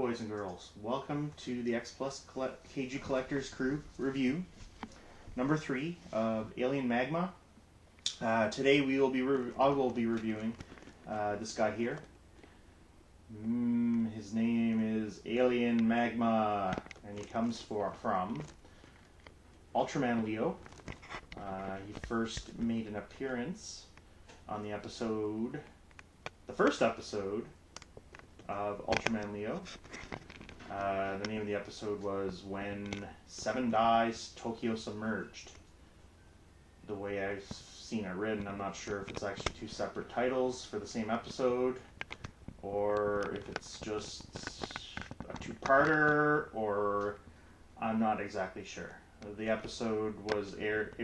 boys and girls. Welcome to the X Plus KG Collectors Crew review, number 3 of Alien Magma. Today I will be reviewing this guy here. His name is Alien Magma, and he comes from Ultraman Leo. He first made an appearance on the first episode of Ultraman Leo. The name of the episode was When 7 Dies, Tokyo Submerged. The way I've seen it written, I'm not sure if it's actually 2 separate titles for the same episode, or if it's just a 2-parter, or I'm not exactly sure. The episode was aired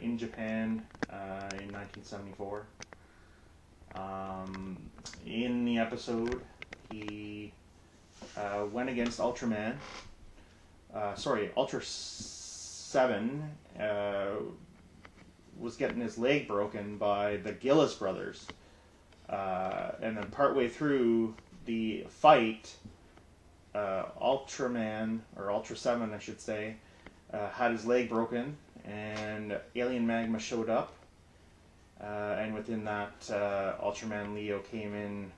in Japan in 1974. In the episode, he went against Ultraman. Ultra 7 was getting his leg broken by the Gillis brothers. And then partway through the fight, Ultraman, or Ultra 7 I should say, had his leg broken, and Alien Magma showed up. And within that, Ultraman Leo came in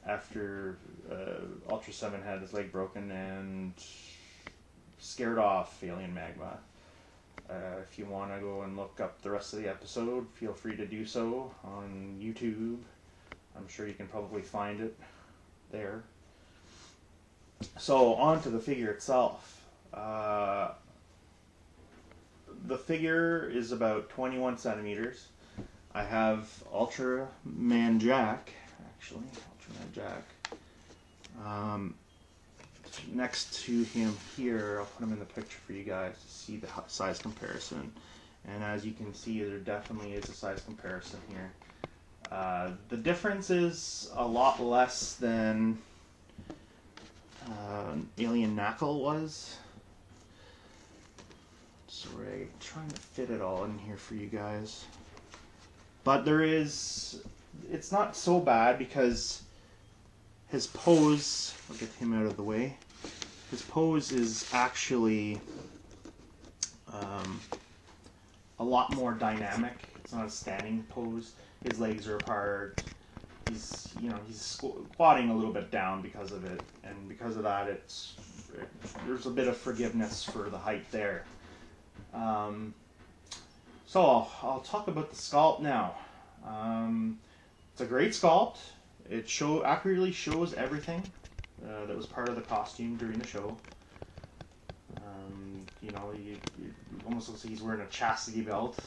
after Ultra 7 had his leg broken and scared off Alien Magma. If you want to go and look up the rest of the episode, feel free to do so on YouTube. I'm sure you can probably find it there. So, on to the figure itself. The figure is about 21 centimeters. I have Ultraman Jack, actually, Ultraman Jack. Next to him here, I'll put him in the picture for you guys to see the size comparison. And as you can see, there definitely is a size comparison here. The difference is a lot less than Alien Knuckle was. Sorry, trying to fit it all in here for you guys. But it's not so bad because his pose, I'll get him out of the way, his pose is actually a lot more dynamic. It's not a standing pose. His legs are apart. He's squatting a little bit down because of it, and because of that, there's a bit of forgiveness for the height there. So I'll talk about the sculpt now. It's a great sculpt. It accurately shows everything that was part of the costume during the show. It almost looks like he's wearing a chastity belt,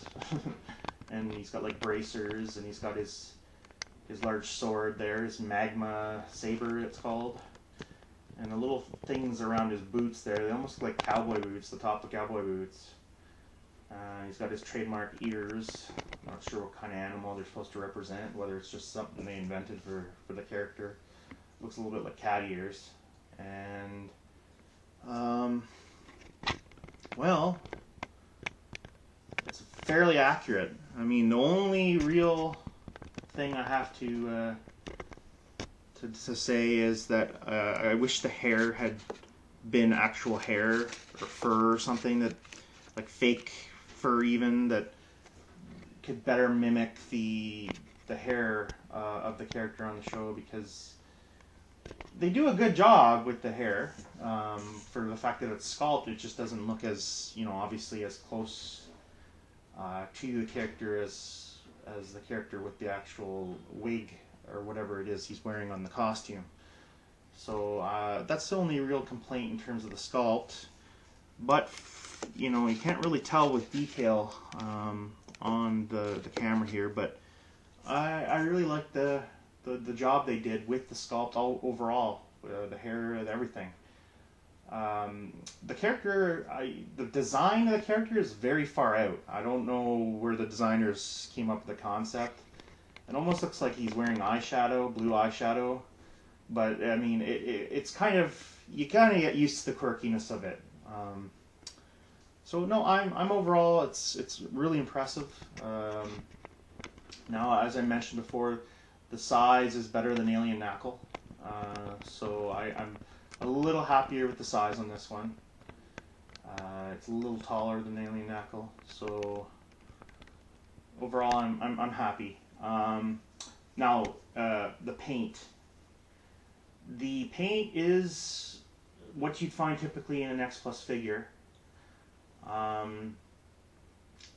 and he's got like bracers, and he's got his large sword there, his magma saber it's called, and the little things around his boots there, they almost look like cowboy boots, the top of cowboy boots. He's got his trademark ears. Not sure what kind of animal they're supposed to represent, whether it's just something they invented for the character. Looks a little bit like cat ears. And, well, it's fairly accurate. I mean, the only real thing I have to say is that I wish the hair had been actual hair or fur or something, that, like fake fur even, that could better mimic the hair of the character on the show, because they do a good job with the hair. For the fact that it's sculpted, it just doesn't look as, obviously as close to the character as the character with the actual wig or whatever it is he's wearing on the costume. So that's the only real complaint in terms of the sculpt. But you can't really tell with detail on the camera here, but I really like the job they did with the sculpt overall, the hair and everything. The character, the design of the character is very far out. I don't know where the designers came up with the concept. It almost looks like he's wearing eyeshadow, blue eyeshadow, but I mean it's kind of, you kind of get used to the quirkiness of it. So no, I'm overall, it's really impressive. Now, as I mentioned before, the size is better than Alien Knuckle. So a little happier with the size on this one. It's a little taller than Alien Knuckle, so overall I'm happy. Now the paint. The paint is what you'd find typically in an X Plus figure.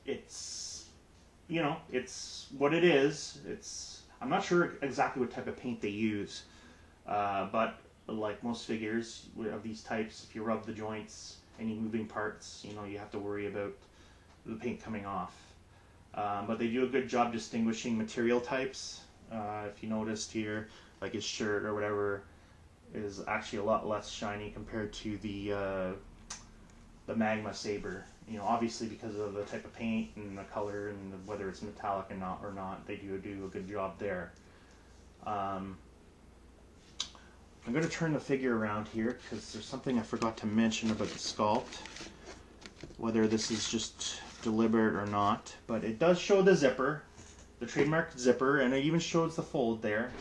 It's, you know, it's what it is. I'm not sure exactly what type of paint they use, but like most figures of these types, if you rub the joints, any moving parts, you know, you have to worry about the paint coming off. But they do a good job distinguishing material types. If you noticed here, like his shirt or whatever is actually a lot less shiny compared to the Magma Saber. You know, obviously because of the type of paint and the color and whether it's metallic or not, they do a good job there. I'm going to turn the figure around here because there's something I forgot to mention about the sculpt, whether this is just deliberate or not, but it does show the zipper, the trademark zipper, and it even shows the fold there.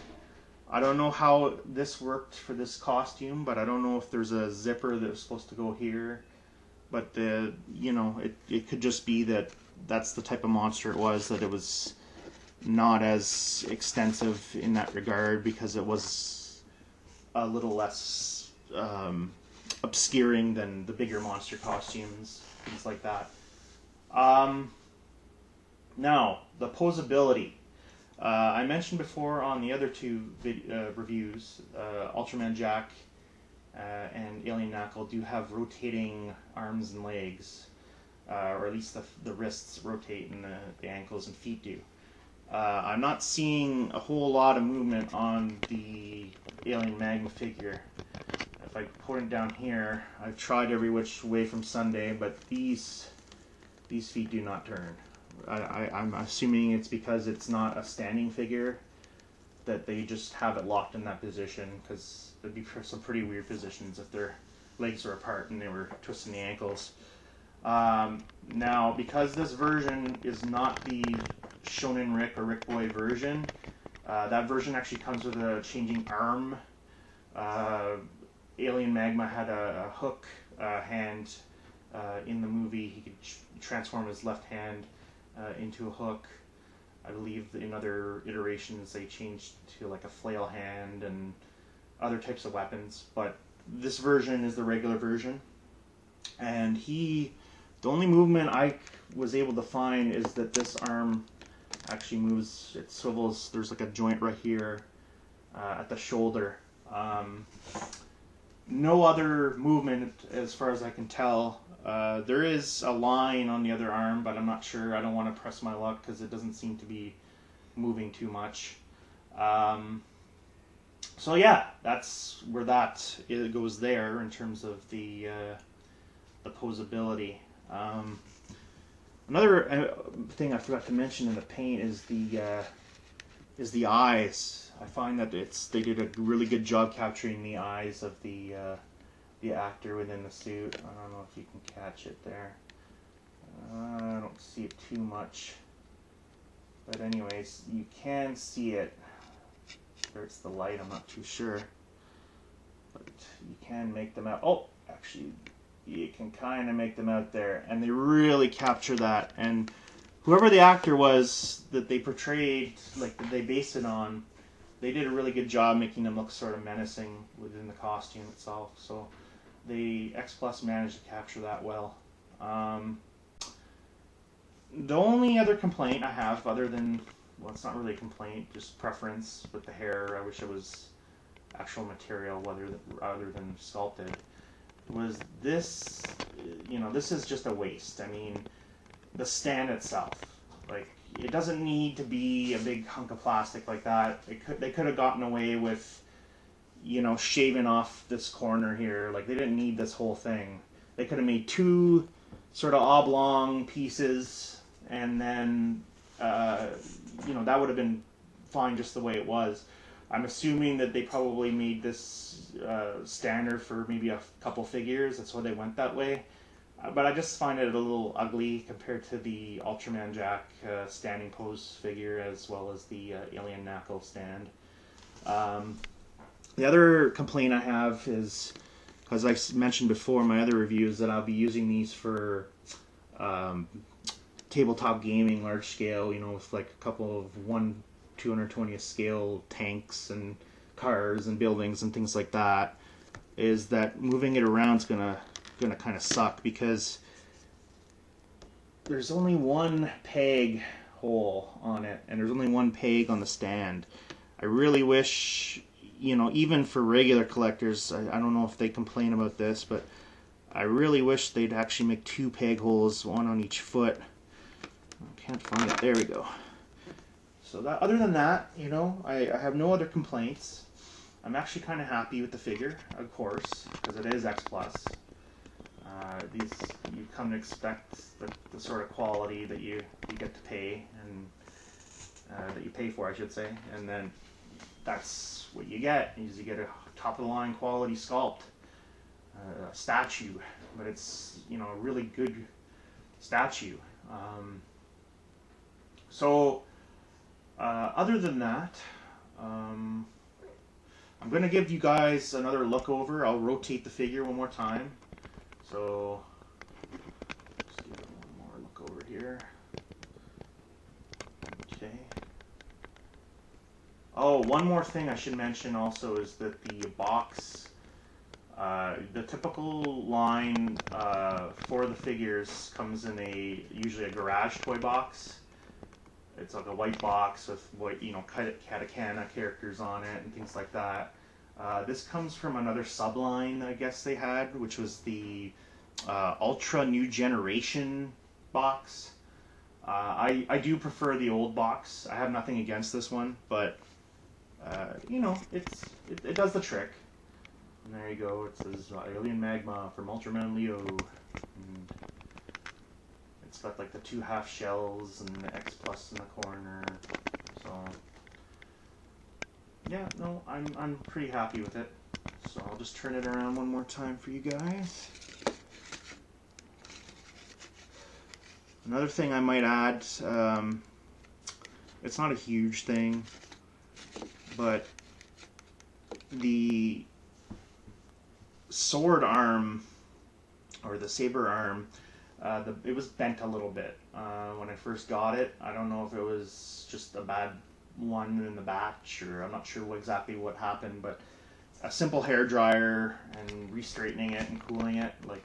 I don't know how this worked for this costume, but I don't know if there's a zipper that was supposed to go here, but you know, it could just be that that's the type of monster it was, that it was not as extensive in that regard because it was a little less obscuring than the bigger monster costumes, things like that. Now, the posability. I mentioned before on the other two reviews, Ultraman Jack and Alien Knuckle do have rotating arms and legs, or at least the wrists rotate and the ankles and feet do. I'm not seeing a whole lot of movement on the Alien Magma figure. If I put it down here, I've tried every which way from Sunday, but these feet do not turn. I'm assuming it's because it's not a standing figure, that they just have it locked in that position, because there'd be some pretty weird positions if their legs were apart and they were twisting the ankles. Now, because this version is not the Shonen Rick or Rick Boy version, that version actually comes with a changing arm. Alien Magma had a hook hand in the movie. He could transform his left hand into a hook. I believe in other iterations they changed to like a flail hand and other types of weapons, but this version is the regular version. And the only movement I was able to find is that this arm actually moves, it swivels, there's like a joint right here at the shoulder. No other movement as far as I can tell. There is a line on the other arm, but I'm not sure. I don't want to press my luck because it doesn't seem to be moving too much. So yeah, that's where it goes there in terms of the posability. Another thing I forgot to mention in the paint is the eyes. I find that they did a really good job capturing the eyes of the actor within the suit. I don't know if you can catch it there. I don't see it too much, but anyways, you can see it. Whether it's the light, I'm not too sure, but you can make them out. Oh, actually, you can kind of make them out there, and they really capture that. And whoever the actor was that they portrayed, like that they based it on, they did a really good job making them look sort of menacing within the costume itself. So the X Plus managed to capture that well. The only other complaint I have, other than, well, it's not really a complaint, just preference with the hair, I wish it was actual material other than sculpted, was this. You know, this is just a waste. I mean, the stand itself, like, it doesn't need to be a big hunk of plastic like that. They could have gotten away with, you know, shaving off this corner here. Like, they didn't need this whole thing. They could have made two sort of oblong pieces, and then you know, that would have been fine just the way it was. I'm assuming that they probably made this standard for maybe a couple figures. That's why they went that way. But I just find it a little ugly compared to the Ultraman Jack standing pose figure, as well as the Alien Knuckle stand. The other complaint I have is because I mentioned before in my other reviews that I'll be using these for tabletop gaming, large scale, you know, with like a couple of 1/220th scale tanks and cars and buildings and things like that. Is that moving it around is gonna kind of suck, because there's only one peg hole on it, and there's only one peg on the stand. I really wish, you know, even for regular collectors, I don't know if they complain about this, but I really wish they'd actually make 2 peg holes, one on each foot. I can't find it. There we go. So that, other than that, you know, I have no other complaints. I'm actually kind of happy with the figure, of course, because it is X+. These, you come to expect the sort of quality that you get to pay, and that you pay for, I should say, and then that's what you get. You get a top-of-the-line quality sculpt, statue, but it's, you know, a really good statue. Other than that, I'm going to give you guys another look over. I'll rotate the figure one more time. So, let's give it one more look over here. Okay. Oh, one more thing I should mention also is that the box, the typical line for the figures comes in usually a garage toy box. It's like a white box with white, you know, katakana characters on it and things like that. This comes from another subline I guess they had, which was the Ultra New Generation box. I do prefer the old box. I have nothing against this one, but you know, it does the trick. And there you go. It says Alien Magma from Ultraman Leo. And it's got like the 2 half shells and the X+ in the corner. So yeah, no, I'm pretty happy with it. So I'll just turn it around one more time for you guys. Another thing I might add, it's not a huge thing, but the sword arm, or the saber arm, it was bent a little bit when I first got it. I don't know if it was just a bad one in the batch, or I'm not sure exactly what happened, but a simple hair dryer and re-straightening it and cooling it, like,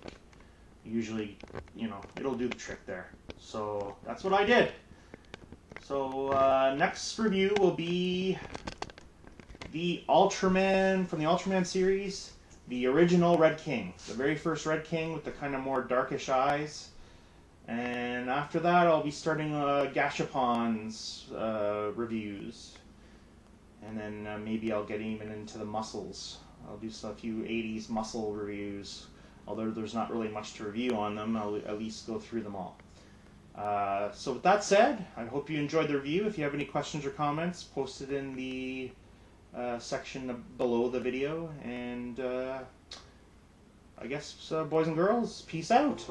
usually, you know, it'll do the trick there. So that's what I did. So next review will be the Ultraman, from the Ultraman series, the original Red King, the very first Red King with the kind of more darkish eyes. And after that, I'll be starting Gashapon's reviews, and then maybe I'll get even into the muscles. I'll do a few 80s muscle reviews. Although there's not really much to review on them, I'll at least go through them all. So with that said, I hope you enjoyed the review. If you have any questions or comments, post it in the section below the video. And I guess, boys and girls, peace out.